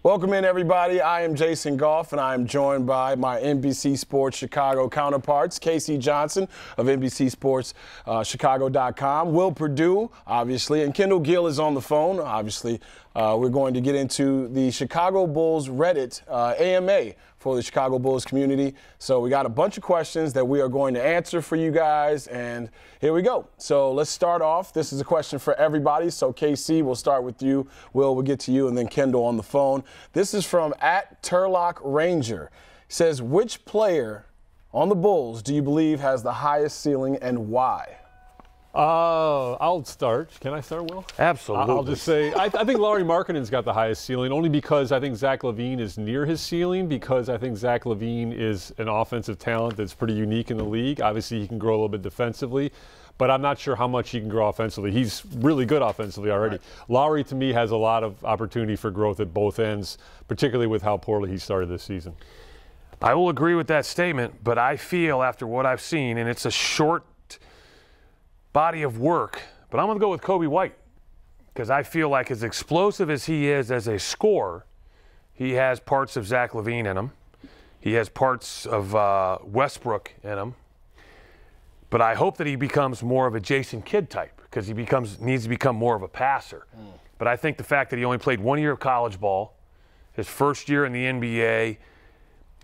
Welcome in, everybody. I am Jason Goff, and I am joined by my NBC Sports Chicago counterparts, Casey Johnson of NBCSportsChicago.com, Will Perdue, obviously, and Kendall Gill is on the phone, obviously. We're going to get into the Chicago Bulls Reddit AMA for the Chicago Bulls community. So we got a bunch of questions that we are going to answer for you guys, and here we go. So let's start off. This is a question for everybody. So KC, we'll start with you. Will, we'll get to you, and then Kendall on the phone. This is from @Turlock Ranger. It says, which player on the Bulls do you believe has the highest ceiling and why? I'll start. Can I start, Will? Absolutely. I'll just say I think Lauri Markkanen's got the highest ceiling, only because I think Zach LaVine is near his ceiling, because I think Zach LaVine is an offensive talent that's pretty unique in the league. Obviously, he can grow a little bit defensively, but I'm not sure how much he can grow offensively. He's really good offensively already. Right. Lauri, to me, has a lot of opportunity for growth at both ends, particularly with how poorly he started this season. I will agree with that statement, but I feel after what I've seen, and it's a short body of work, but I'm going to go with Kobe White, because I feel like as explosive as he is as a scorer, he has parts of Zach LaVine in him. He has parts of Westbrook in him. But I hope that he becomes more of a Jason Kidd type, because he needs to become more of a passer. But I think the fact that he only played 1 year of college ball, his first year in the NBA,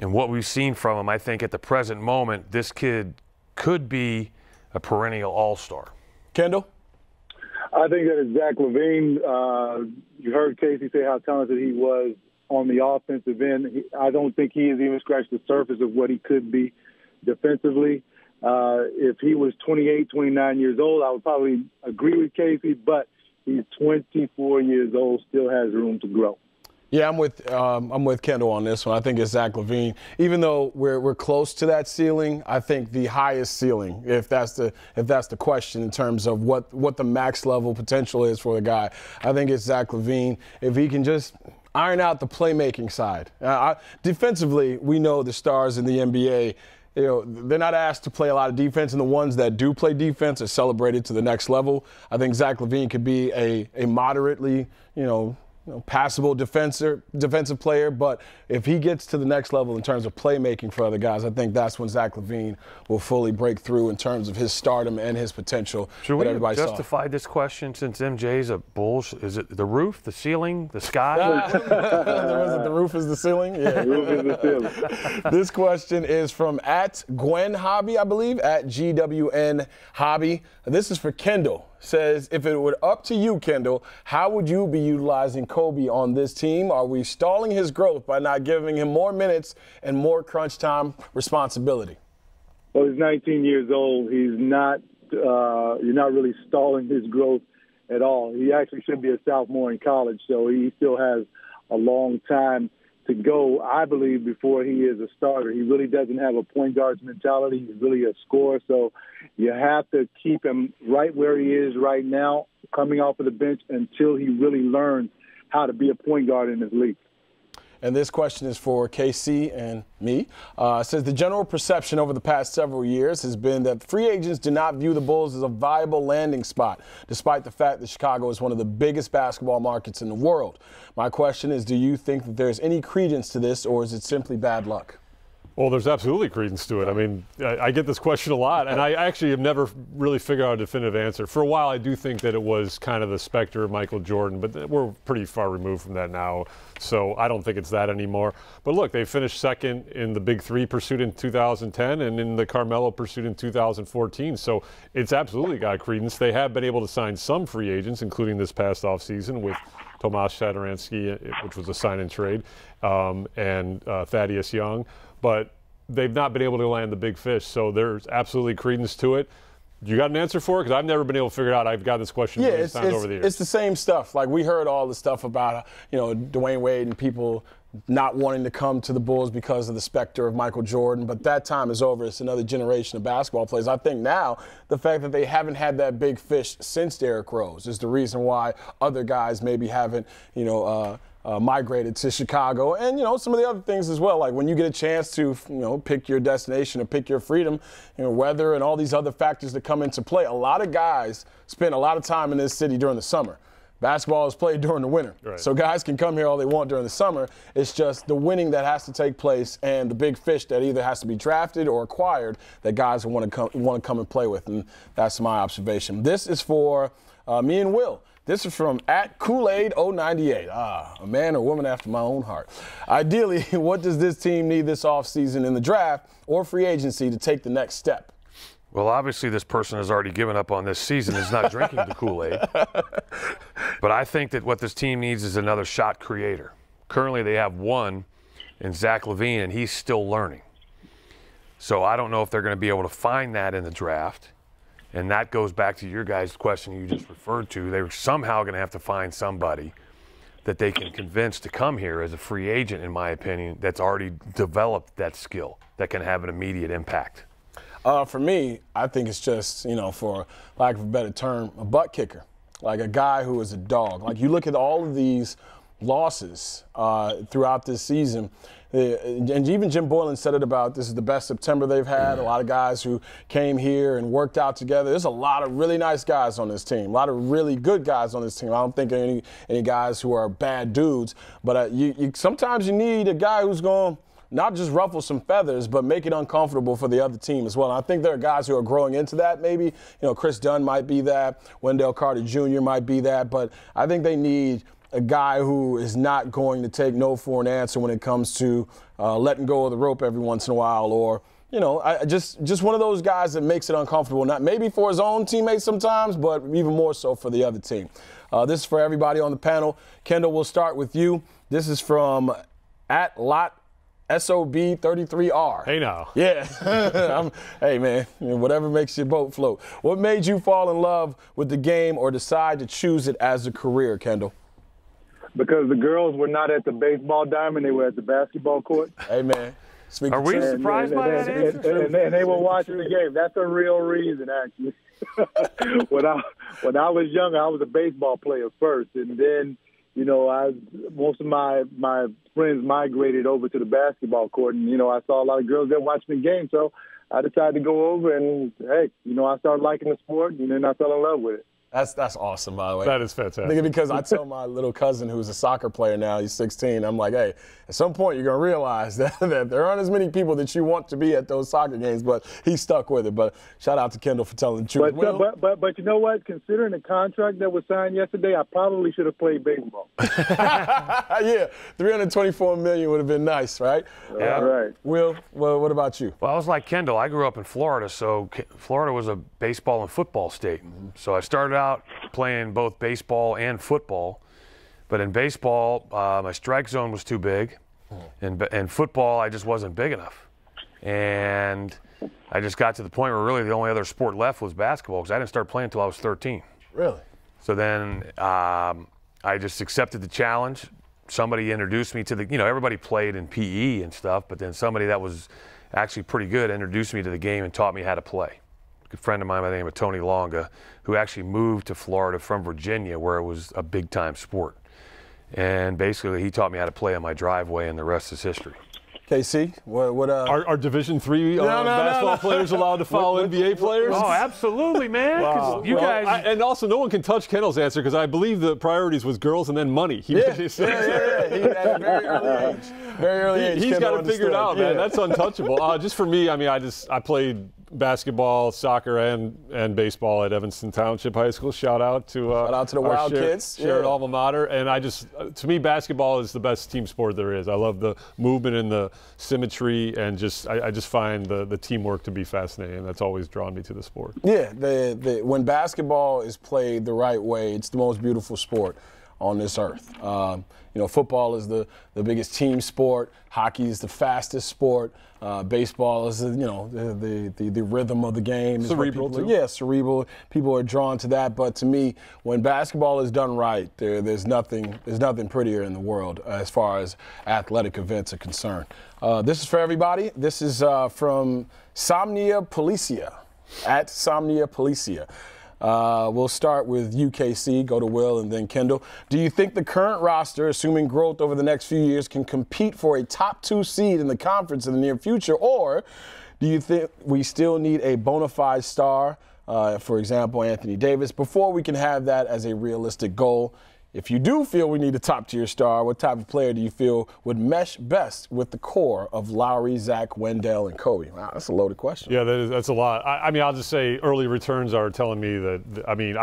and what we've seen from him, I think at the present moment, this kid could be a perennial all-star. Kendall? I think that it's Zach LaVine. You heard Casey say how talented he was on the offensive end. I don't think he has even scratched the surface of what he could be defensively. If he was 28, 29 years old, I would probably agree with Casey, but he's 24 years old, still has room to grow. Yeah, I'm with Kendall on this one. I think it's Zach LaVine. Even though we're close to that ceiling, I think the highest ceiling, if that's the question in terms of what the max level potential is for the guy, I think it's Zach LaVine. If he can just iron out the playmaking side. Defensively, we know the stars in the NBA, you know, they're not asked to play a lot of defense, and the ones that do play defense are celebrated to the next level. I think Zach LaVine could be a moderately, passable defensive player, but if he gets to the next level in terms of playmaking for other guys, I think that's when Zach LaVine will fully break through in terms of his stardom and his potential. Should we have justified this question since MJ's a Bulls? Is it the roof, the ceiling, the sky? The roof is the ceiling? Yeah. The roof is the ceiling. This question is from @GwenHobby, I believe, @GWN_Hobby. This is for Kendall. Says, if it were up to you, Kendall, how would you be utilizing Kobe on this team? Are we stalling his growth by not giving him more minutes and more crunch time responsibility? Well, he's 19 years old. He's not. You're not really stalling his growth at all. He actually should be a sophomore in college, so he still has a long time to go, I believe, before he is a starter. He really doesn't have a point guard's mentality. He's really a scorer, so you have to keep him right where he is right now, coming off of the bench, until he really learns how to be a point guard in this league. And this question is for KC and me. It says, the general perception over the past several years has been that free agents do not view the Bulls as a viable landing spot, despite the fact that Chicago is one of the biggest basketball markets in the world. My question is, do you think that there's any credence to this, or is it simply bad luck? Well, there's absolutely credence to it. I mean, I get this question a lot, and I actually have never really figured out a definitive answer. For a while, I do think that it was kind of the specter of Michael Jordan, but we're pretty far removed from that now, so I don't think it's that anymore. But look, they finished second in the Big Three pursuit in 2010 and in the Carmelo pursuit in 2014, so it's absolutely got credence. They have been able to sign some free agents, including this past offseason with Tomas Satoransky, which was a sign-and trade, and Thaddeus Young. But they've not been able to land the big fish, so there's absolutely credence to it. You got an answer for it? Because I've never been able to figure it out. I've got this question many times over the years. It's the same stuff. Like, we heard all the stuff about, Dwayne Wade and people not wanting to come to the Bulls because of the specter of Michael Jordan, but that time is over. It's another generation of basketball players. I think now the fact that they haven't had that big fish since Derrick Rose is the reason why other guys maybe haven't, migrated to Chicago, and some of the other things as well. Like, when you get a chance to pick your destination or pick your freedom, weather and all these other factors that come into play. A lot of guys spend a lot of time in this city during the summer. Basketball is played during the winter. Right. So guys can come here all they want during the summer. It's just the winning that has to take place and the big fish that either has to be drafted or acquired that guys want to come and play with. And that's my observation. This is for me and Will. This is from @Kool-Aid098. A man or woman after my own heart. Ideally, what does this team need this offseason in the draft or free agency to take the next step? Well, obviously this person has already given up on this season, is not drinking the Kool-Aid. But I think that what this team needs is another shot creator. Currently they have one in Zach LaVine, and he's still learning. So I don't know if they're going to be able to find that in the draft. And that goes back to your guys' question you just referred to. They're somehow going to have to find somebody that they can convince to come here as a free agent, in my opinion, that's already developed that skill, that can have an immediate impact. For me, I think it's just, for lack of a better term, a butt kicker. Like a guy who is a dog. Like you look at all of these losses throughout this season, and even Jim Boylan said it about this is the best September they've had. A lot of guys who came here and worked out together. There's a lot of really nice guys on this team, a lot of really good guys on this team. I don't think any guys who are bad dudes, but sometimes you need a guy who's going to not just ruffle some feathers, but make it uncomfortable for the other team as well. And I think there are guys who are growing into that maybe. Chris Dunn might be that. Wendell Carter Jr. might be that. But I think they need a guy who is not going to take no for an answer when it comes to letting go of the rope every once in a while, or just one of those guys that makes it uncomfortable, not maybe for his own teammates sometimes, but even more so for the other team. This is for everybody on the panel. Kendall, we'll start with you. This is from @SOB33R. Hey now. Yeah. Hey, man, whatever makes your boat float. What made you fall in love with the game or decide to choose it as a career, Kendall? Because the girls were not at the baseball diamond, they were at the basketball court. Hey, man. Are we surprised by that answer? And they were watching the game. That's a real reason, actually. When I was younger, I was a baseball player first, and then most of my friends migrated over to the basketball court, and I saw a lot of girls there watching the game, so I decided to go over, and hey, I started liking the sport, and then I fell in love with it. That's awesome, by the way. That is fantastic. Because I tell my little cousin who's a soccer player now, he's 16, I'm like, hey, at some point you're going to realize that there aren't as many people that you want to be at those soccer games, but he's stuck with it. But shout out to Kendall for telling the truth. But you know what? Considering the contract that was signed yesterday, I probably should have played baseball. Yeah, $324 million would have been nice, right? Yeah. Right. Will, what about you? Well, I was like Kendall. I grew up in Florida, so Florida was a baseball and football state. So I started out playing both baseball and football. But in baseball, my strike zone was too big. And football, I just wasn't big enough. And I just got to the point where really the only other sport left was basketball, because I didn't start playing until I was 13. Really? So then I just accepted the challenge. Somebody introduced me to everybody played in PE and stuff, but then somebody that was actually pretty good introduced me to the game and taught me how to play. A good friend of mine by the name of Tony Longa, who actually moved to Florida from Virginia, where it was a big-time sport. And basically, he taught me how to play on my driveway, and the rest is history. KC, what Are Division III basketball players allowed to follow NBA players? Oh, absolutely, man. Wow. And also, no one can touch Kendall's answer, because I believe the priorities was girls and then money. Yeah. He at a very early age. Very early age. He's got it figured out, man. That's untouchable. Just for me, I mean, I played basketball, soccer, and baseball at Evanston Township High School. Shout out to the Wild Kids. Shared alma mater. And to me, basketball is the best team sport there is. I love the movement and the symmetry, and I just find the teamwork to be fascinating. That's always drawn me to the sport. Yeah, when basketball is played the right way, it's the most beautiful sport on this earth. Football is the biggest team sport. Hockey is the fastest sport. Baseball is the rhythm of the game. Cerebral too. Yeah, cerebral. People are drawn to that. But to me, when basketball is done right, there's nothing prettier in the world as far as athletic events are concerned. This is for everybody. This is from Somnia Policia, @Somnia Policia. We'll start with UKC, go to Will, and then Kendall. Do you think the current roster, assuming growth over the next few years, can compete for a top 2 seed in the conference in the near future, or do you think we still need a bona fide star for example, Anthony Davis, before we can have that as a realistic goal. If you do feel we need a top-tier star, what type of player do you feel would mesh best with the core of Lowry, Zach, Wendell, and Kobe? Wow, that's a loaded question. Yeah, that's a lot. I mean, I'll just say early returns are telling me that, I mean,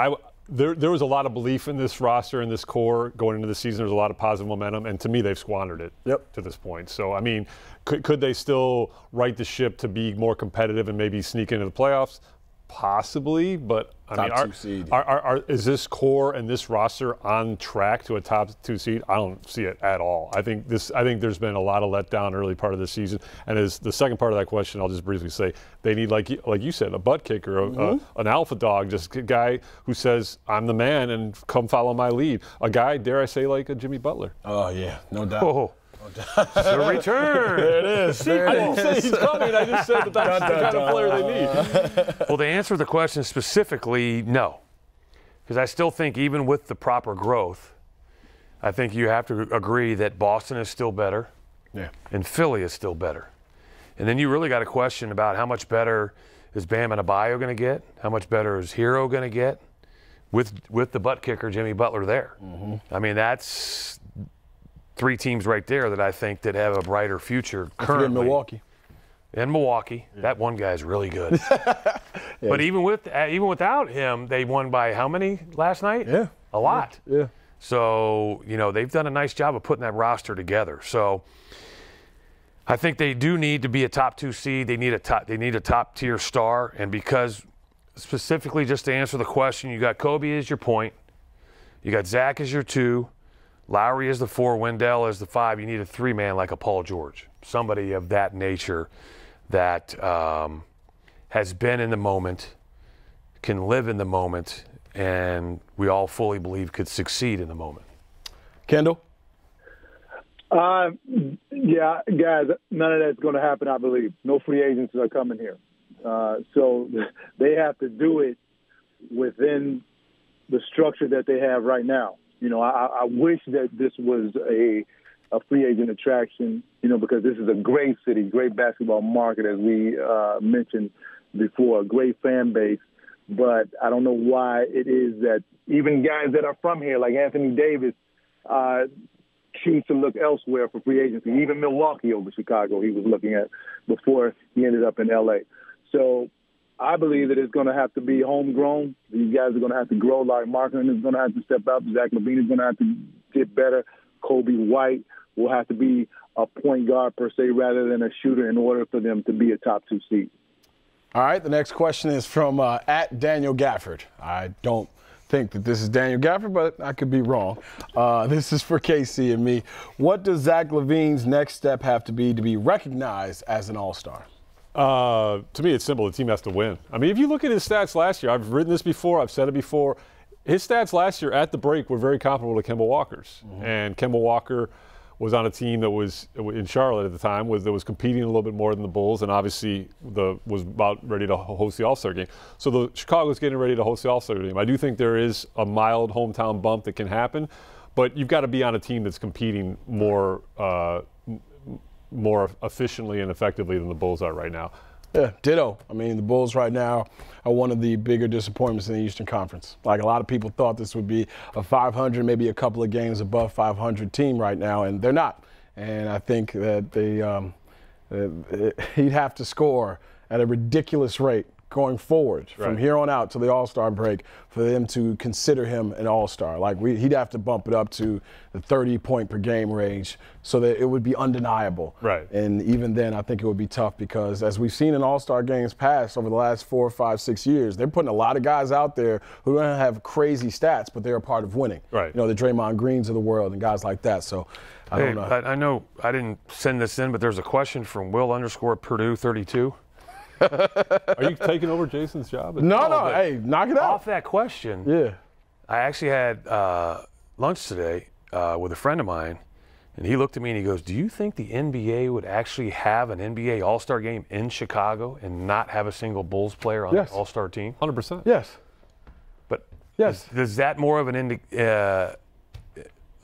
there was a lot of belief in this roster and this core going into the season. There's a lot of positive momentum, and to me, they've squandered it to this point. So, I mean, could they still right the ship to be more competitive and maybe sneak into the playoffs? Possibly, but I mean, is this core and this roster on track to a top 2 seed? I don't see it at all. I think there's been a lot of letdown early part of the season. And as the second part of that question, I'll just briefly say they need, like you said, a butt kicker, an alpha dog, just a guy who says I'm the man and come follow my lead. A guy, dare I say, like a Jimmy Butler. Oh yeah, no doubt. Oh. The return. There it is. I didn't say he's coming. I just said that's the kind of player they need. Well, to answer the question specifically, no. Because I still think even with the proper growth, I think you have to agree that Boston is still better and Philly is still better. And then you really got a question about how much better is Bam Adebayo going to get? How much better is Hero going to get with the butt kicker Jimmy Butler there? I mean, that's 3 teams right there that I think that have a brighter future currently. Milwaukee. And Milwaukee. Yeah. That one guy's really good. But even without him, they won by how many last night? Yeah. A lot. Yeah. So, you know, they've done a nice job of putting that roster together. So I think they do need to be a top 2 seed. They need a top tier star. And because specifically just to answer the question, you got Kobe as your point. You got Zach as your 2. Lowry is the 4, Wendell is the 5. You need a 3-man like a Paul George, somebody of that nature that has been in the moment, can live in the moment, and we all fully believe could succeed in the moment. Kendall? Yeah, guys, none of that's going to happen, I believe. No free agents are coming here. So they have to do it within the structure that they have right now. You know, I wish that this was a free agent attraction, you know, because this is a great city, great basketball market, as we mentioned before, a great fan base. But I don't know why it is that even guys that are from here, like Anthony Davis, choose to look elsewhere for free agency. Even Milwaukee over Chicago he was looking at before he ended up in L.A. So I believe that it's going to have to be homegrown. These guys are going to have to grow. Larry Markkinen is going to have to step up. Zach LaVine is going to have to get better. Kobe White will have to be a point guard per se rather than a shooter in order for them to be a top 2 seed. All right, the next question is from at Daniel Gafford. I don't think that this is Daniel Gafford, but I could be wrong. This is for KC and me. What does Zach LaVine's next step have to be recognized as an all-star? To me, it's simple. The team has to win. I mean, if you look at his stats last year, I've written this before, I've said it before. His stats last year at the break were very comparable to Kemba Walker's. And Kemba Walker was on a team that was in Charlotte at the time, that was competing a little bit more than the Bulls, and obviously was about ready to host the All-Star game. So the Chicago's getting ready to host the All-Star game. I do think there is a mild hometown bump that can happen, but you've got to be on a team that's competing more efficiently and effectively than the Bulls are right now. Yeah, ditto. I mean, the Bulls right now are one of the bigger disappointments in the Eastern Conference. Like, a lot of people thought this would be a 500, maybe a couple of games above 500 team right now, and they're not. And I think that he'd have to score at a ridiculous rate going forward from here on out to the All-Star break for them to consider him an All-Star. Like, he'd have to bump it up to the 30-point-per-game range so that it would be undeniable. Right. And even then, I think it would be tough because, as we've seen in All-Star games past over the last 4, 5, 6 years, they're putting a lot of guys out there who don't have crazy stats, but they're a part of winning. Right. You know, the Draymond Greens of the world and guys like that. So, I don't know. I know I didn't send this in, but there's a question from Will_Perdue 32. Are you taking over Jason's job? No. Hey, knock it out. Off that question, Yeah. I actually had lunch today with a friend of mine, and he looked at me and he goes, "Do you think the NBA would actually have an NBA All-Star game in Chicago and not have a single Bulls player on the All-Star team?" 100%. Yes. But yes. Is that more of a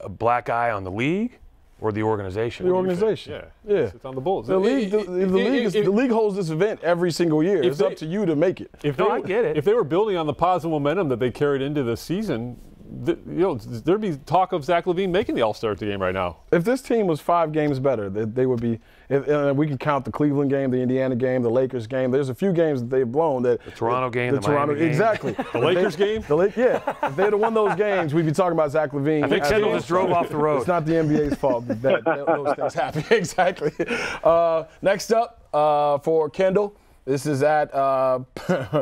black eye on the league? or the organization? The organization. Yeah. Yeah. It's on the Bulls. The league holds this event every single year. It's up to you to make it. I get it. If they were building on the positive momentum that they carried into the season, there'd be talk of Zach LaVine making the All-Star game right now. If this team was 5 games better, they would be. We can count the Cleveland game, the Indiana game, the Lakers game. There's a few games that they've blown. The Toronto game, the Miami game. Exactly. The Lakers game? Yeah. If they'd have won those games, we'd be talking about Zach LaVine. I think Kendall just drove off the road. It's not the NBA's fault that those things happen. Exactly. Next up for Kendall, this is at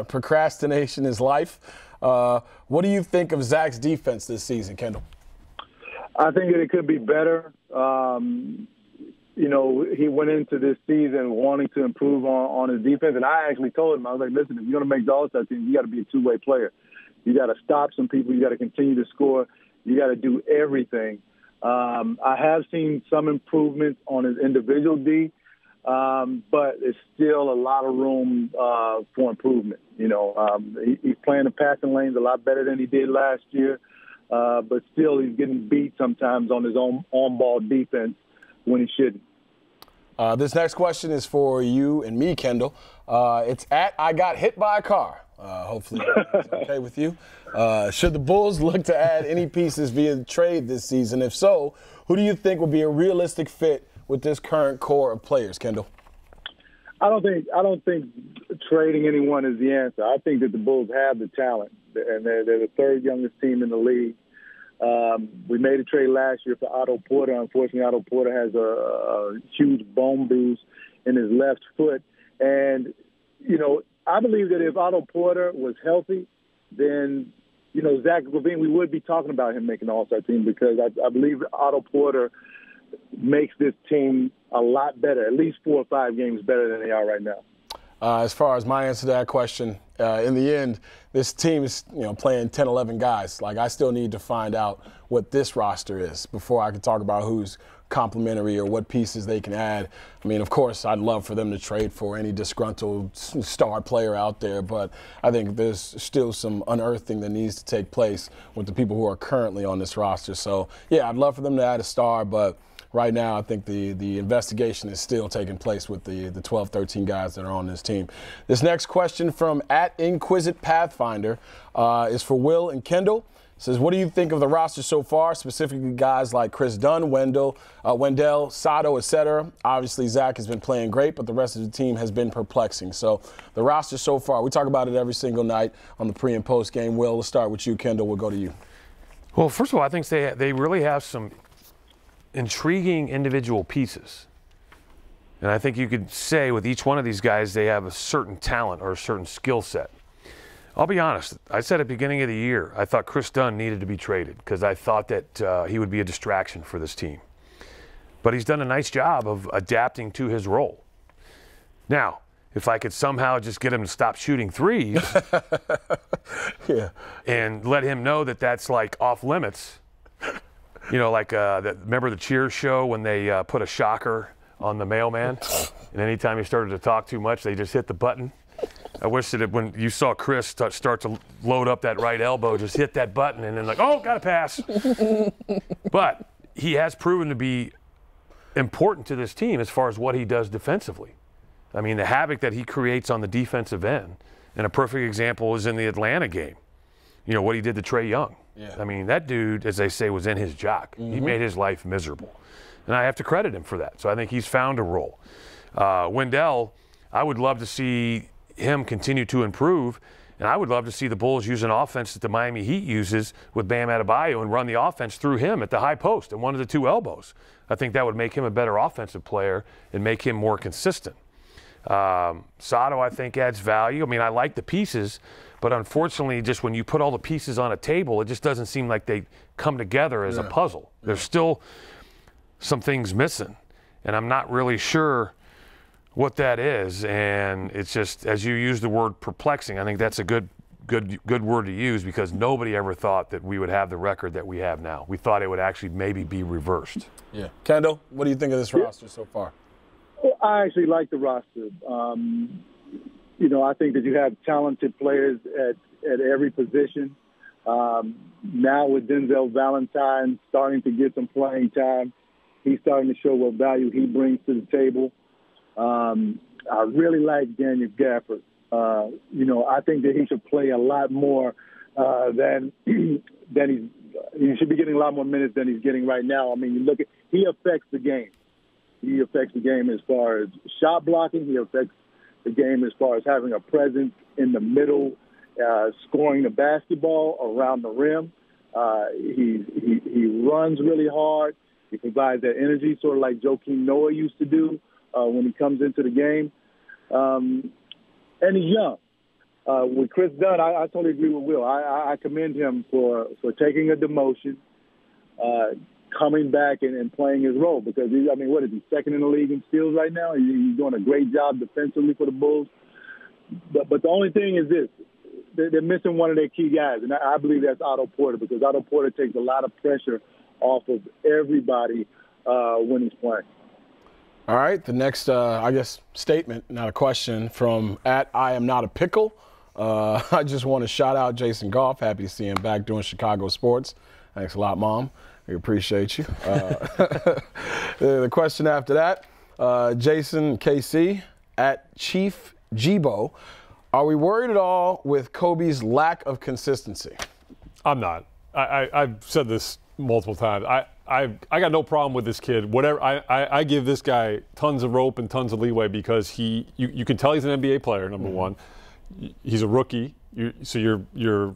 Procrastination is Life. What do you think of Zach's defense this season, Kendall? I think that it could be better. He went into this season wanting to improve on his defense, and I actually told him, I was like, listen, if you're going to make the All-Star team, you got to be a two-way player. You got to stop some people. You got to continue to score. You got to do everything. I have seen some improvements on his individual D, but it's still a lot of room for improvement. He's playing the passing lanes a lot better than he did last year, but still he's getting beat sometimes on his own on-ball defense when he shouldn't. This next question is for you and me, Kendall. It's at I got hit by a car. Hopefully it's okay with you. Should the Bulls look to add any pieces via trade this season? If so, who do you think would be a realistic fit with this current core of players, Kendall? I don't think trading anyone is the answer. I think that the Bulls have the talent, and they're the third youngest team in the league. We made a trade last year for Otto Porter. Unfortunately, Otto Porter has a huge bone bruise in his left foot. And, I believe that if Otto Porter was healthy, then, Zach LaVine, we would be talking about him making the All-Star team, because I believe Otto Porter makes this team a lot better, at least 4 or 5 games better than they are right now. As far as my answer to that question, in the end, this team is playing 10, 11 guys. Like, I still need to find out what this roster is before I can talk about who's complementary or what pieces they can add. I mean, of course, I'd love for them to trade for any disgruntled star player out there, but I think there's still some unearthing that needs to take place with the people who are currently on this roster. So, yeah, I'd love for them to add a star, but right now, I think the investigation is still taking place with the 12, 13 guys that are on this team. This next question from @Inquisit Pathfinder is for Will and Kendall. It says, what do you think of the roster so far, specifically guys like Chris Dunn, Wendell, Sato, etc.? Obviously, Zach has been playing great, but the rest of the team has been perplexing. So the roster so far, we talk about it every single night on the pre- and post-game. Will, let's start with you. Kendall, we'll go to you. Well, first of all, I think they really have some intriguing individual pieces. And I think you could say with each one of these guys, they have a certain talent or a certain skill set. I'll be honest. I said at the beginning of the year, I thought Chris Dunn needed to be traded because I thought that he would be a distraction for this team. But he's done a nice job of adapting to his role. Now, if I could somehow just get him to stop shooting threes and let him know that that's like off limits, remember the Cheers show when they put a shocker on the mailman? And anytime he started to talk too much, they just hit the button. I wish that when you saw Chris start to load up that right elbow, just hit that button and then got to pass. But he has proven to be important to this team as far as what he does defensively. I mean, the havoc that he creates on the defensive end. And a perfect example is in the Atlanta game. What he did to Trae Young. Yeah. I mean, that dude, as they say, was in his jock. Mm-hmm. He made his life miserable. And I have to credit him for that. So I think he's found a role. Wendell, I would love to see him continue to improve. And I would love to see the Bulls use an offense that the Miami Heat uses with Bam Adebayo and run the offense through him at the high post and one of the 2 elbows. I think that would make him a better offensive player and make him more consistent. Sato, I think, adds value. I mean, I like the pieces, but unfortunately, just when you put all the pieces on a table, it just doesn't seem like they come together as a puzzle. There's still some things missing, and I'm not really sure what that is. And it's just, as you use the word perplexing, I think that's a good word to use, because nobody ever thought that we would have the record that we have now. We thought it would actually maybe be reversed. Yeah. Kendall, what do you think of this roster so far? I actually like the roster. I think that you have talented players at every position. Now with Denzel Valentine starting to get some playing time, he's starting to show what value he brings to the table. I really like Daniel Gafford. I think that he should play a lot more than he should be getting a lot more minutes than he's getting right now. I mean, he affects the game. He affects the game as far as shot blocking. He affects the game as far as having a presence in the middle, scoring the basketball around the rim. He runs really hard. He provides that energy, sort of like Joakim Noah used to do when he comes into the game. And he's young. With Chris Dunn, I totally agree with Will. I commend him for taking a demotion, coming back and playing his role because, what is he, second in the league in steals right now? He's doing a great job defensively for the Bulls. But the only thing is this. They're missing one of their key guys, and I believe that's Otto Porter because Otto Porter takes a lot of pressure off of everybody when he's playing. All right, the next, statement, not a question, from @IamNotAPickle. I just want to shout out Jason Goff. Happy to see him back doing Chicago sports. Thanks a lot, Mom. We appreciate you. The question after that, Jason KC @ChiefGbo. Are we worried at all with Kobe's lack of consistency? I'm not. I've said this multiple times. I got no problem with this kid. Whatever. I give this guy tons of rope and tons of leeway because you can tell he's an NBA player. Number one, he's a rookie, so your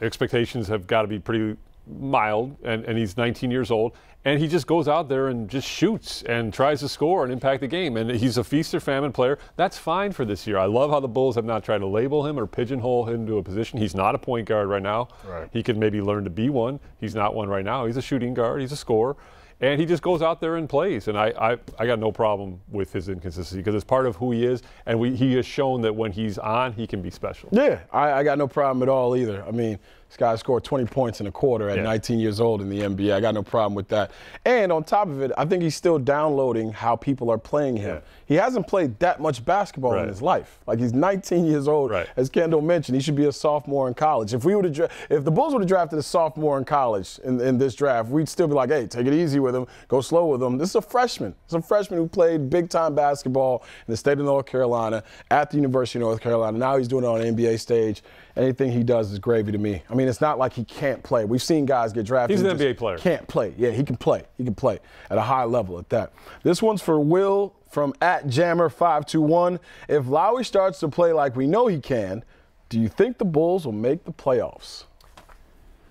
expectations have got to be pretty mild, and he's 19 years old, and he just goes out there and just shoots and tries to score and impact the game, and he's a feast or famine player. That's fine for this year. I love how the Bulls have not tried to label him or pigeonhole him to a position. He's not a point guard right now. Right. He could maybe learn to be one. He's not one right now. He's a shooting guard. He's a scorer. And he just goes out there and plays. And I got no problem with his inconsistency because it's part of who he is. And he has shown that when he's on, he can be special. Yeah, I got no problem at all either. I mean, this guy scored 20 points in a quarter at 19 years old in the NBA. I got no problem with that. And on top of it, I think he's still downloading how people are playing him. Yeah. He hasn't played that much basketball in his life. Like, he's 19 years old. Right. As Kendall mentioned, he should be a sophomore in college. If the Bulls would have drafted a sophomore in college in this draft, we'd still be like, hey, take it easy with him, go slow with him. This is a freshman. It's a freshman who played big-time basketball in the state of North Carolina at the University of North Carolina. Now he's doing it on an NBA stage. Anything he does is gravy to me. I mean, it's not like he can't play. We've seen guys get drafted. He's an NBA player. Can't play. Yeah, he can play. He can play at a high level at that. This one's for Will from @Jammer521. If Lowry starts to play like we know he can, do you think the Bulls will make the playoffs?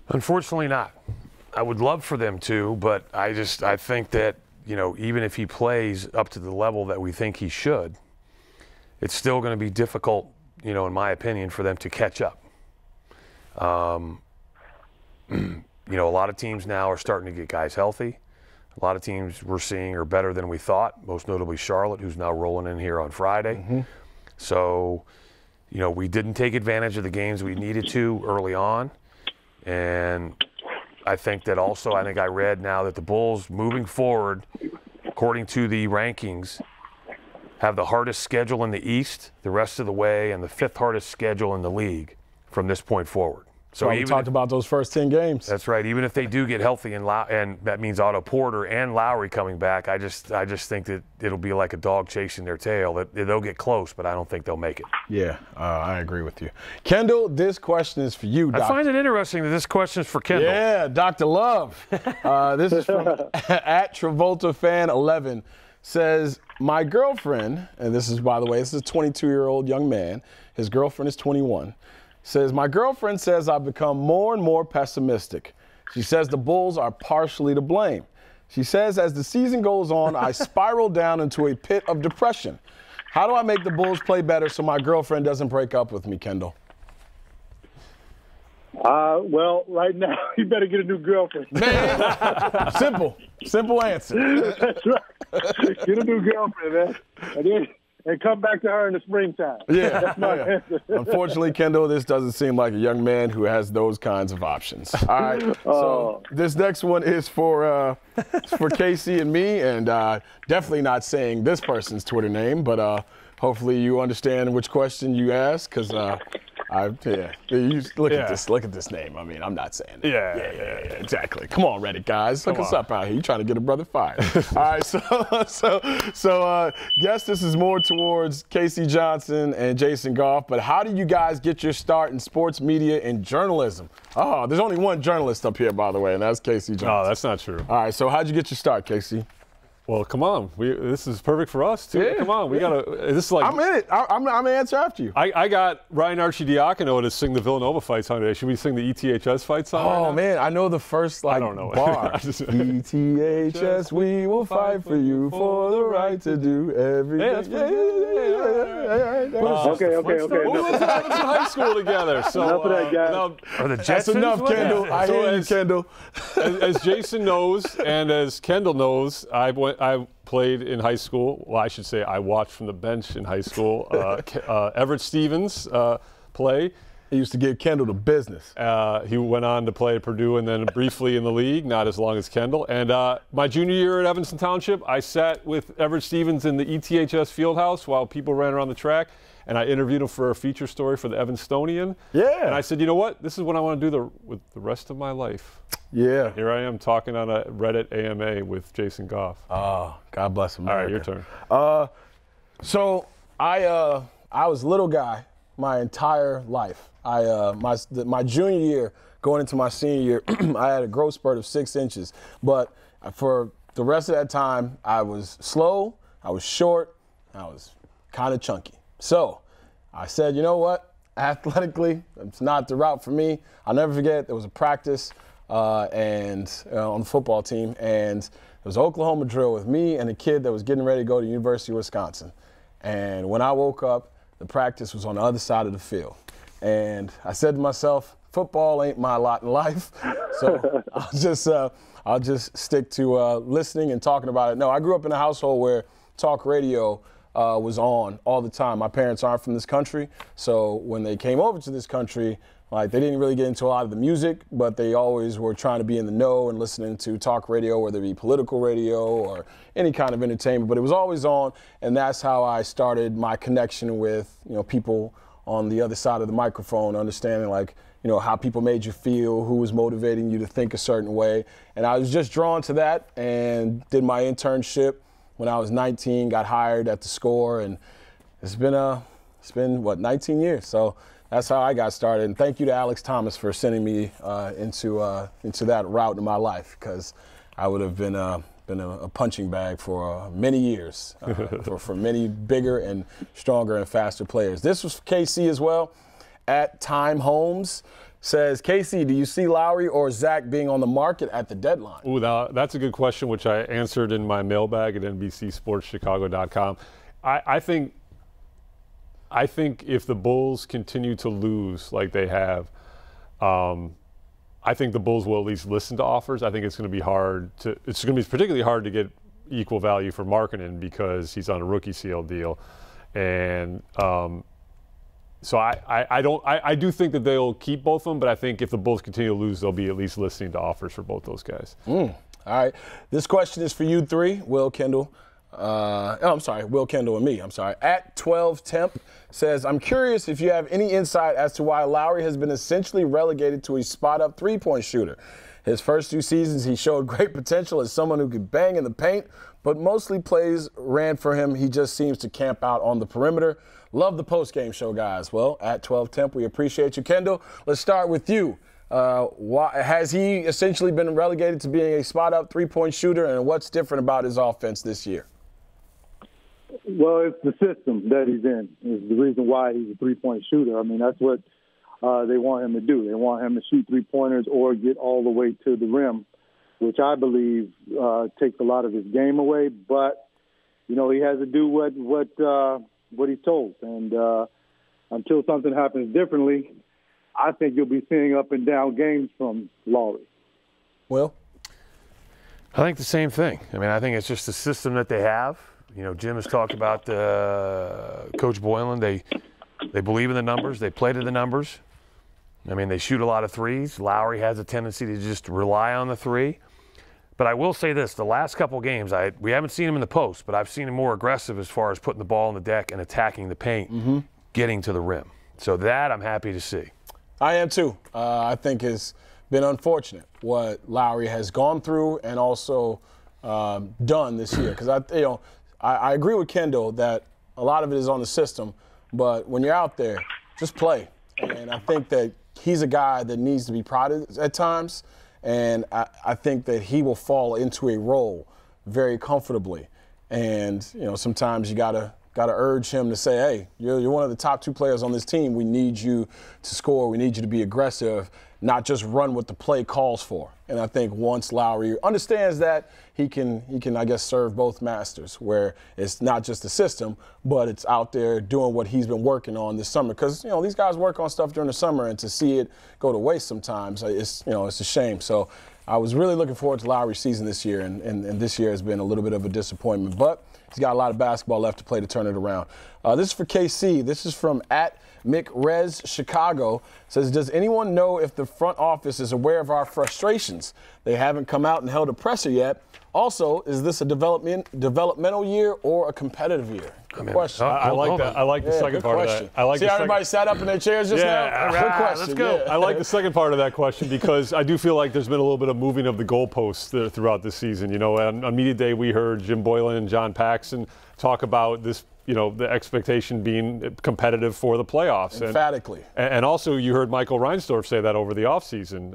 Unfortunately not. I would love for them to, but I think that, even if he plays up to the level that we think he should, it's still going to be difficult, in my opinion, for them to catch up. A lot of teams now are starting to get guys healthy. A lot of teams we're seeing are better than we thought, most notably Charlotte, who's now rolling in here on Friday. Mm-hmm. So, we didn't take advantage of the games we needed to early on. And I think I read now that the Bulls moving forward, according to the rankings, have the hardest schedule in the East the rest of the way and the fifth hardest schedule in the league from this point forward. So we talked about those first 10 games. That's right. Even if they do get healthy and that means Otto Porter and Lowry coming back, I just think that it'll be like a dog chasing their tail. That they'll get close, but I don't think they'll make it. Yeah, I agree with you. Kendall, this question is for you, Doctor. I find it interesting that this question is for Kendall. Yeah, Dr. Love. This is from @TravoltaFan11. Says, my girlfriend, and this is, by the way, this is a 22-year-old young man. His girlfriend is 21. Says, my girlfriend says I've become more and more pessimistic. She says the Bulls are partially to blame. She says as the season goes on, I spiral down into a pit of depression. How do I make the Bulls play better so my girlfriend doesn't break up with me, Kendall? Well, right now, you better get a new girlfriend. Man, simple answer. That's right. Get a new girlfriend, man. And come back to her in the springtime. Yeah. That's my answer. Unfortunately, Kendall, this doesn't seem like a young man who has those kinds of options. All right. So this next one is for Casey and me, and definitely not saying this person's Twitter name, but hopefully you understand which question you asked, because you look at this name. I mean, I'm not saying it. Yeah, exactly. Come on, Reddit guys, look us up out here. You trying to get a brother fired? All right, so yes, this is more towards Casey Johnson and Jason Goff. But how did you guys get your start in sports media and journalism? Oh, there's only one journalist up here, by the way, and that's Casey Johnson. No, that's not true. All right, so how'd you get your start, Casey? Well, come on. This is perfect for us, too. Yeah, come on. We got to – this is like – I'm in it. I'm going to answer after you. I got Ryan Archidiacono to sing the Villanova fight song today. Should we sing the ETHS fight song? Oh, man. I know the first, bar. ETHS, we will fight for you for the right to do everything. Okay. We went to high school together. So, enough of that, guys. Are the That's enough, Kendall. I hear you, Kendall. As Jason knows and as Kendall knows, I played in high school. Well, I should say I watched from the bench in high school. Everett Stevens play. He used to give Kendall the business. He went on to play at Perdue and then briefly in the league, not as long as Kendall. And my junior year at Evanston Township, I sat with Everett Stevens in the ETHS Fieldhouse while people ran around the track. And I interviewed him for a feature story for the Evanstonian. Yeah. And I said, you know what? This is what I want to do with the rest of my life. Yeah. Here I am talking on a Reddit AMA with Jason Goff. Oh, God bless him. All right, your turn. So I was a little guy my entire life. My junior year, going into my senior year, I had a growth spurt of 6 inches. But for the rest of that time, I was slow, I was short, I was kind of chunky. So I said, you know what? Athletically, it's not the route for me. I'll never forget, there was a practice on the football team, and there was an Oklahoma drill with me and a kid that was getting ready to go to the University of Wisconsin. And when I woke up, the practice was on the other side of the field. And I said to myself, football ain't my lot in life, so I'll just stick to listening and talking about it. No, I grew up in a household where talk radio was on all the time. My parents aren't from this country, so when they came over to this country, like, they didn't really get into a lot of the music, but they always were trying to be in the know and listening to talk radio, whether it be political radio or any kind of entertainment. But it was always on, and that's how I started my connection with, people on the other side of the microphone, understanding, like, how people made you feel, who was motivating you to think a certain way. And I was just drawn to that and did my internship when I was 19, got hired at the Score, and it's been 19 years. So that's how I got started. And thank you to Alex Thomas for sending me into that route in my life, because I would have been a punching bag for many years, for many bigger and stronger and faster players. This was for KC as well. At Time Holmes says, Casey, do you see Lowry or Zach being on the market at the deadline? Ooh, that's a good question, which I answered in my mailbag at NBCSportsChicago.com. I think if the Bulls continue to lose like they have, I think the Bulls will at least listen to offers. I think it's going to be particularly hard to get equal value for Markkanen because he's on a rookie CL deal, and so I do think that they'll keep both of them, but I think if the Bulls continue to lose, they'll be at least listening to offers for both those guys. All right. This question is for you three, Will, Kendall. Will, Kendall, and me. At 12temp says, I'm curious if you have any insight as to why Lowry has been essentially relegated to a spot-up three-point shooter. His first 2 seasons, he showed great potential as someone who could bang in the paint, but mostly plays ran for him. He just seems to camp out on the perimeter. Love the post-game show, guys. Well, at 12temp, we appreciate you, Kendall. Let's start with you. Why has he essentially been relegated to being a spot-up three-point shooter, and what's different about his offense this year? Well, it's the system that he's in is the reason why he's a three-point shooter. I mean, that's what they want him to do. They want him to shoot three-pointers or get all the way to the rim, which I believe takes a lot of his game away. But, he has to do what he's told. And until something happens differently, I think you'll be seeing up and down games from Lowry. Well, I think the same thing. I mean, I think it's just the system that they have. Jim has talked about Coach Boylan. They believe in the numbers. They play to the numbers. I mean, they shoot a lot of threes. Lowry has a tendency to just rely on the three. But I will say this, the last couple games, we haven't seen him in the post, but I've seen him more aggressive as far as putting the ball on the deck and attacking the paint, getting to the rim. So that I'm happy to see. I am too. I think it's been unfortunate what Lowry has gone through and also done this year. Because I agree with Kendall that a lot of it is on the system, but when you're out there, just play. And I think that he's a guy that needs to be prodded at times. And I think that he will fall into a role very comfortably. And, sometimes you gotta urge him to say, hey, you're one of the top 2 players on this team. We need you to score. We need you to be aggressive, not just run what the play calls for. And I think once Lowry understands that, he can, I guess, serve both masters, where it's not just the system, but it's out there doing what he's been working on this summer. Because, these guys work on stuff during the summer, and to see it go to waste sometimes, it's a shame. So I was really looking forward to Lowry's season this year, and this year has been a little bit of a disappointment. But he's got a lot of basketball left to play to turn it around. This is for KC. This is from @McRez Chicago. Says, does anyone know if the front office is aware of our frustrations? They haven't come out and held a presser yet. Also, is this a developmental year or a competitive year? Good question. I like that. I like the second part of that. I like See, everybody sat up in their chairs just now? Good question. Let's go. I like the second part of that question because I do feel like there's been a little bit of moving of the goalposts throughout this season. On Media Day, we heard Jim Boylan and John Paxson talk about this, the expectation being competitive for the playoffs. Emphatically. And also you heard Michael Reinsdorf say that over the offseason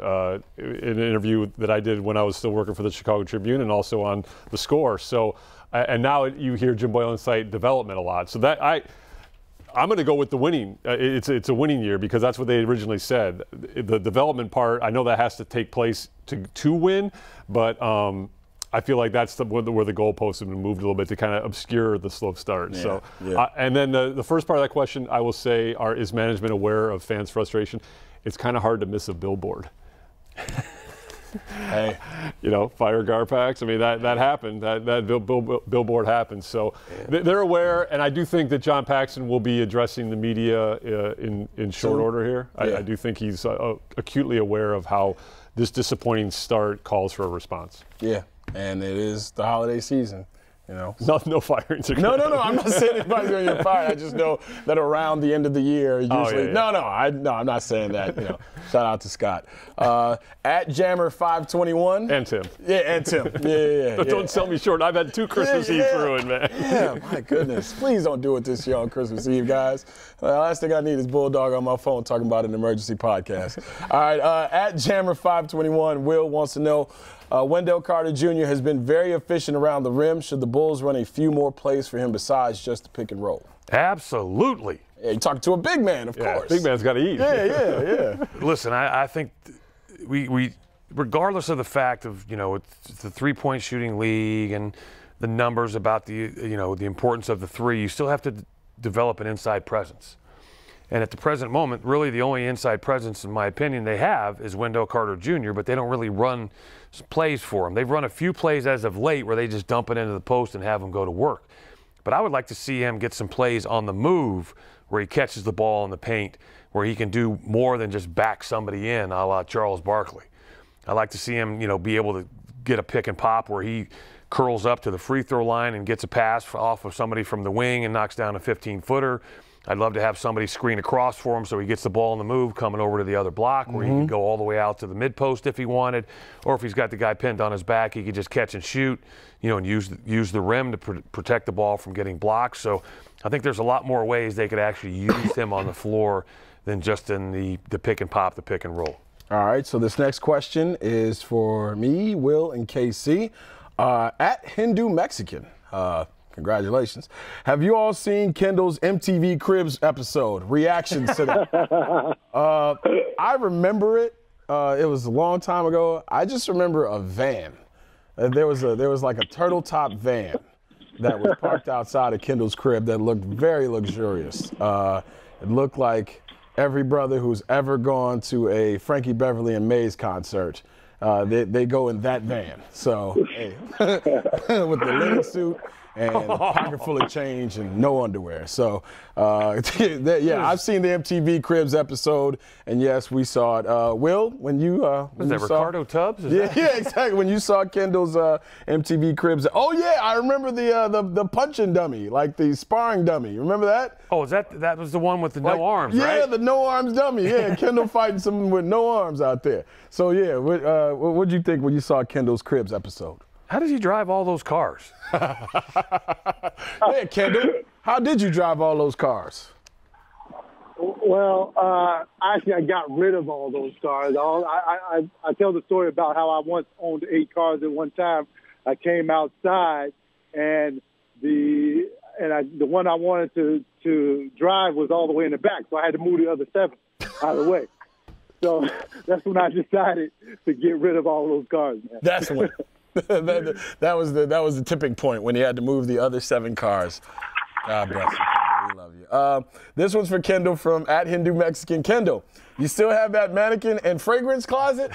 in an interview that I did when I was still working for the Chicago Tribune and also on The Score. So, and now you hear Jim Boylan cite development a lot. So that I'm going to go with the winning. It's a winning year because that's what they originally said. The development part, I know that has to take place to win, but I feel like that's where the goalposts have been moved a little bit to kind of obscure the slow start. And then the first part of that question, I will say, is management aware of fans' frustration? It's kind of hard to miss a billboard. Hey, fire Garpax. I mean, that happened. That billboard happened. So they're aware, and I do think that John Paxson will be addressing the media in short order here. I do think he's acutely aware of how this disappointing start calls for a response. Yeah, and it is the holiday season. No firings. No. I'm not saying anybody's going to get fired. I just know that around the end of the year, usually. No, I'm not saying that. Shout out to Scott. @Jammer521. And Tim. Yeah, and Tim. Yeah. But don't sell me short. I've had 2 Christmas Eves ruined, man. Yeah, my goodness. Please don't do it this year on Christmas Eve, guys. Last thing I need is Bulldog on my phone talking about an emergency podcast. All right, @Jammer521. Will wants to know, Wendell Carter Jr. has been very efficient around the rim. Should the Bulls run a few more plays for him besides just the pick and roll? Absolutely. Yeah, you're talking to a big man, of course. Big man's got to eat. Yeah. Listen, I think we regardless of the fact of, it's the three-point shooting league and the numbers about the importance of the three, you still have to develop an inside presence. And at the present moment, really the only inside presence, in my opinion, they have is Wendell Carter Jr., but they don't really run plays for him. They've run a few plays as of late where they just dump it into the post and have him go to work. But I would like to see him get some plays on the move where he catches the ball in the paint, where he can do more than just back somebody in, a la Charles Barkley. I'd like to see him, be able to get a pick and pop where he curls up to the free throw line and gets a pass off of somebody from the wing and knocks down a 15-footer. I'd love to have somebody screen across for him so he gets the ball on the move coming over to the other block where he can go all the way out to the mid-post if he wanted, or if he's got the guy pinned on his back, he could just catch and shoot, and use the rim to protect the ball from getting blocked. So I think there's a lot more ways they could actually use him on the floor than just in the pick and pop, the pick and roll. All right, so this next question is for me, Will, and KC. @Hindu Mexican. Congratulations. Have you all seen Kendall's MTV Cribs episode? Reactions to that. I remember it. It was a long time ago. I just remember a van. There was like a turtle top van that was parked outside of Kendall's crib that looked very luxurious. It looked like every brother who's ever gone to a Frankie Beverly and Mays concert, they go in that van. So, hey, with the linen suit and a pocket full of change and no underwear. So, yeah, I've seen the MTV Cribs episode, and yes, we saw it. Will, when you was that Ricardo Tubbs? Yeah, exactly. When you saw Kendall's MTV Cribs, oh yeah, I remember the punching dummy, like the sparring dummy. Remember that? Oh, that was the one with the no arms, yeah, right? Yeah, the no arms dummy. Yeah, Kendall fighting someone with no arms out there. So yeah, what did you think when you saw Kendall's Cribs episode? How did you drive all those cars? Yeah, Kendall, how did you drive all those cars? Well, actually, I got rid of all those cars. I tell the story about how I once owned 8 cars at one time. I came outside, and the one I wanted to drive was all the way in the back, so I had to move the other 7 out of the way. So that's when I decided to get rid of all those cars, man. That's when. that was the tipping point when he had to move the other 7 cars. God bless you, Kendall. We love you. This one's for Kendall from @HinduMexican. Kendall, you still have that mannequin and fragrance closet?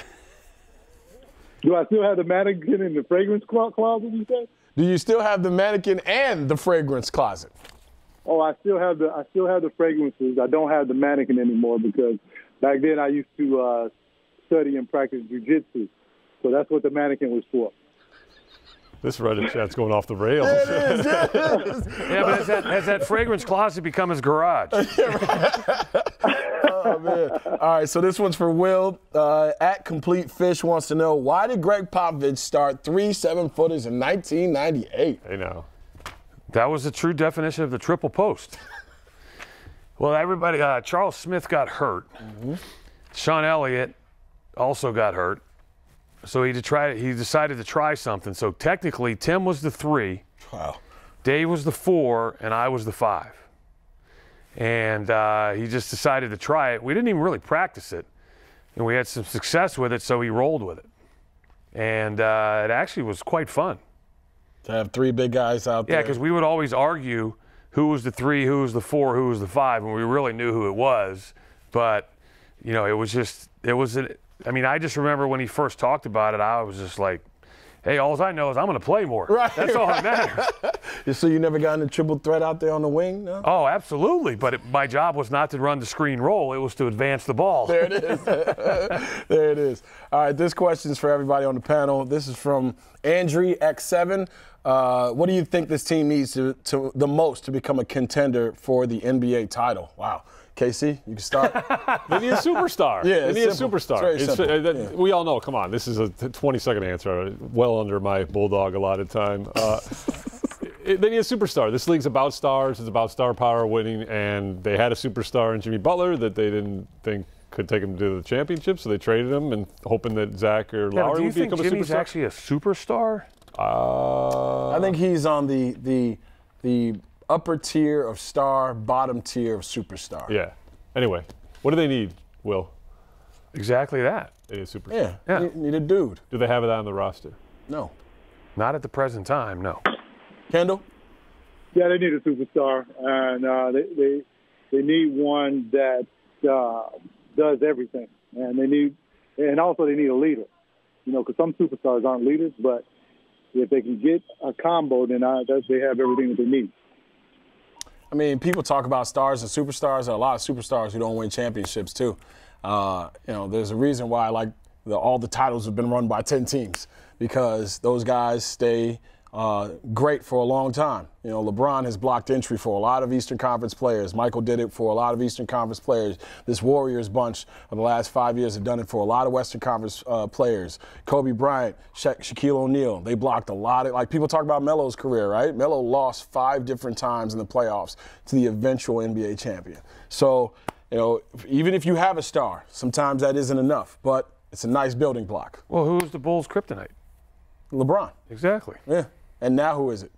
Do I still have the mannequin in the fragrance closet, you said? Do you still have the mannequin and the fragrance closet? Oh, I still have the fragrances. I don't have the mannequin anymore because back then I used to study and practice jiu-jitsu. So that's what the mannequin was for. This Reddit chat's going off the rails. It is. Yeah, but has that fragrance closet become his garage? Oh, man. All right, so this one's for Will. @CompleteFish wants to know, why did Greg Popovich start 3 7-footers in 1998? Hey, now. That was the true definition of the triple post. Well, everybody, Charles Smith got hurt. Mm-hmm. Sean Elliott also got hurt. So he decided to try something. So technically, Tim was the 3. Wow. Dave was the 4, and I was the 5. And he just decided to try it. We didn't even really practice it. And we had some success with it, so he rolled with it. And it actually was quite fun. To have 3 big guys out there. Yeah, because we would always argue who was the 3, who was the 4, who was the 5, and we really knew who it was. But, you know, I just remember when he first talked about it, I was just like, hey, all I know is I'm going to play more. Right. That's all that matters. So you never got in a triple threat out there on the wing? No? Oh, absolutely. But my job was not to run the screen roll. It was to advance the ball. There it is. There it is. All right, this question is for everybody on the panel. This is from Andrew X7. What do you think this team needs to the most to become a contender for the NBA title? Wow. KC, you can start. They need a superstar. Yeah, they need a superstar. It's very simple. We all know, come on, this is a 20-second answer, well under my Bulldog allotted time. They need a superstar. This league's about stars. It's about star power winning, and they had a superstar in Jimmy Butler that they didn't think could take him to the championship, so they traded him and hoping that Zach or Lowry would become a superstar. Do you think Jimmy's actually a superstar? I think he's on the upper tier of star, bottom tier of superstar. Yeah. Anyway, what do they need, Will? Exactly that. They need a superstar. Yeah. Need a dude. Do they have it on the roster? No. Not at the present time, no. Kendall? Yeah, they need a superstar, and they need one that does everything, and also they need a leader. You know, because some superstars aren't leaders, but if they can get a combo, then they have everything that they need. I mean, people talk about stars and superstars. There are a lot of superstars who don't win championships, too. There's a reason why, all the titles have been run by 10 teams, because those guys stay great for a long time. You know, LeBron has blocked entry for a lot of Eastern Conference players. Michael did it for a lot of Eastern Conference players. This Warriors bunch of the last 5 years have done it for a lot of Western Conference players. Kobe Bryant, Shaquille O'Neal, they blocked a lot of, people talk about Melo's career, right? Melo lost 5 different times in the playoffs to the eventual NBA champion. So, even if you have a star, sometimes that isn't enough, but it's a nice building block. Well, who's the Bulls' kryptonite? LeBron. Exactly. Yeah. And now who is it?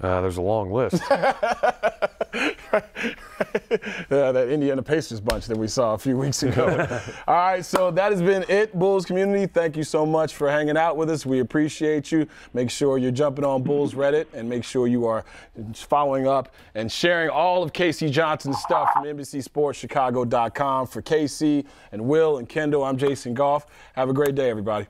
There's a long list. That Indiana Pacers bunch that we saw a few weeks ago. All right, so that has been it, Bulls community. Thank you so much for hanging out with us. We appreciate you. Make sure you're jumping on Bulls Reddit, and make sure you are following up and sharing all of Casey Johnson's stuff from NBCSportsChicago.com. For Casey and Will and Kendall, I'm Jason Goff. Have a great day, everybody.